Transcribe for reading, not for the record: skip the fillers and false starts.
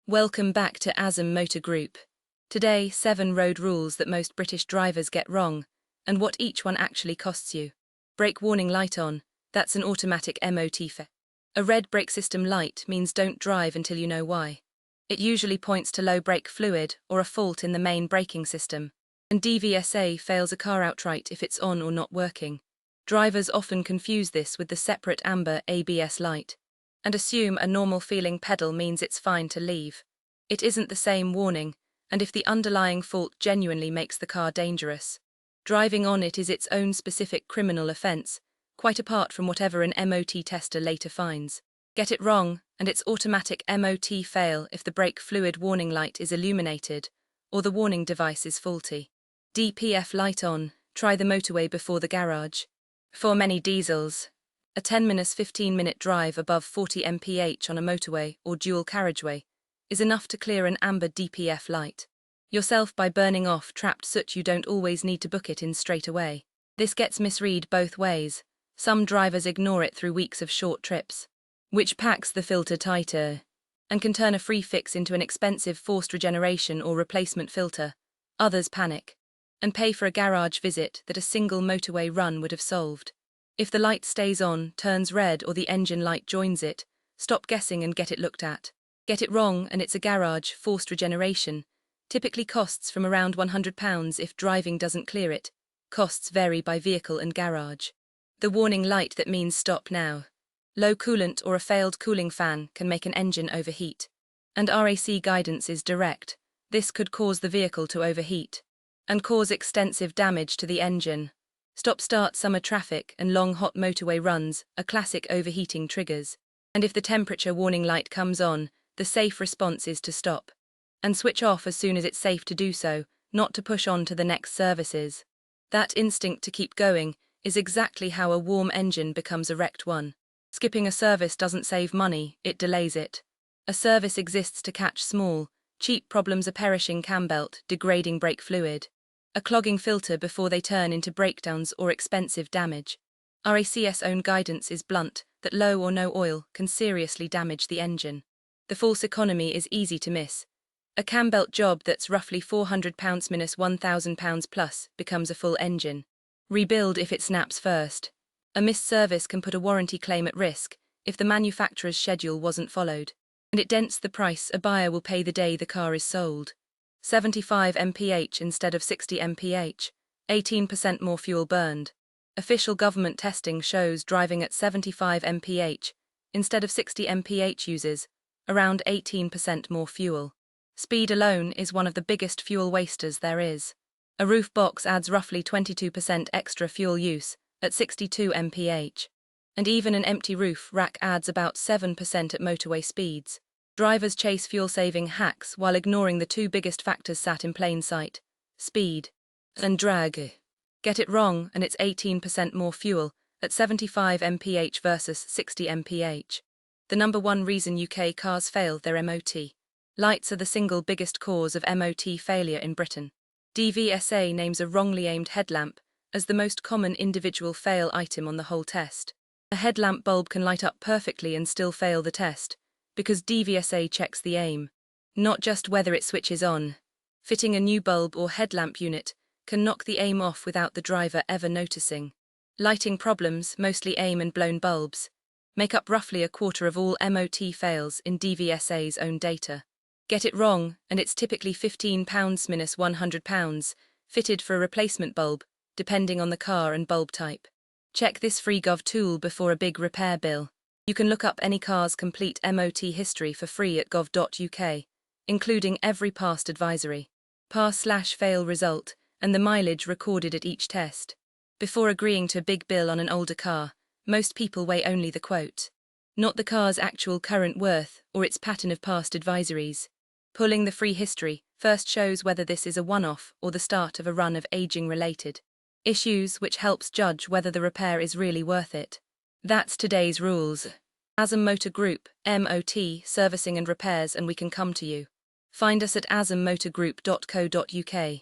Welcome back to ASM Motor Group. Today, 7 road rules that most British drivers get wrong, and what each one actually costs you. Brake warning light on, that's an automatic MOT fare. A red brake system light means don't drive until you know why. It usually points to low brake fluid or a fault in the main braking system, and DVSA fails a car outright if it's on or not working. Drivers often confuse this with the separate amber ABS light, and assume a normal feeling pedal means it's fine to leave. It isn't the same warning, and if the underlying fault genuinely makes the car dangerous, driving on it is its own specific criminal offence, quite apart from whatever an MOT tester later finds. Get it wrong, and it's automatic MOT fail if the brake fluid warning light is illuminated, or the warning device is faulty. DPF light on, try the motorway before the garage. For many diesels, a 10–15-minute drive above 40 mph on a motorway or dual carriageway is enough to clear an amber DPF light. Yourself by burning off trapped soot. You don't always need to book it in straight away. This gets misread both ways. Some drivers ignore it through weeks of short trips, which packs the filter tighter and can turn a free fix into an expensive forced regeneration or replacement filter. Others panic and pay for a garage visit that a single motorway run would have solved. If the light stays on, turns red, or the engine light joins it, stop guessing and get it looked at. Get it wrong and it's a garage forced regeneration. Typically costs from around £100 if driving doesn't clear it. Costs vary by vehicle and garage. The warning light that means stop now. Low coolant or a failed cooling fan can make an engine overheat. And RAC guidance is direct. This could cause the vehicle to overheat and cause extensive damage to the engine. Stop-start summer traffic and long hot motorway runs are classic overheating triggers. And if the temperature warning light comes on, the safe response is to stop and switch off as soon as it's safe to do so, not to push on to the next services. That instinct to keep going is exactly how a warm engine becomes a wrecked one. Skipping a service doesn't save money, it delays it. A service exists to catch small, cheap problems: a perishing cam belt, degrading brake fluid, a clogging filter before they turn into breakdowns or expensive damage. RAC's own guidance is blunt, that low or no oil can seriously damage the engine. The false economy is easy to miss. A cam belt job that's roughly £400 minus £1,000 plus becomes a full engine. Rebuild if it snaps first. A missed service can put a warranty claim at risk if the manufacturer's schedule wasn't followed, and it dents the price a buyer will pay the day the car is sold. 75 mph instead of 60 mph, 18% more fuel burned. Official government testing shows driving at 75 mph instead of 60 mph uses around 18% more fuel. Speed alone is one of the biggest fuel wasters there is. A roof box adds roughly 22% extra fuel use at 62 mph, and even an empty roof rack adds about 7% at motorway speeds. Drivers chase fuel-saving hacks while ignoring the two biggest factors sat in plain sight: speed and drag. Get it wrong and it's 18% more fuel at 75 mph versus 60 mph. The number one reason UK cars fail their MOT. Lights are the single biggest cause of MOT failure in Britain. DVSA names a wrongly aimed headlamp as the most common individual fail item on the whole test. A headlamp bulb can light up perfectly and still fail the test, because DVSA checks the aim, not just whether it switches on. Fitting a new bulb or headlamp unit can knock the aim off without the driver ever noticing. Lighting problems, mostly aim and blown bulbs, make up roughly a quarter of all MOT fails in DVSA's own data. Get it wrong, and it's typically £15 minus £100, fitted for a replacement bulb, depending on the car and bulb type. Check this free Gov tool before a big repair bill. You can look up any car's complete MOT history for free at gov.uk, including every past advisory, pass/fail result, and the mileage recorded at each test. Before agreeing to a big bill on an older car, most people weigh only the quote, not the car's actual current worth or its pattern of past advisories. Pulling the free history first shows whether this is a one-off or the start of a run of aging-related issues, which helps judge whether the repair is really worth it. That's today's rules. ASM Motor Group, MOT, servicing and repairs, and we can come to you. Find us at asmmotorgroup.co.uk.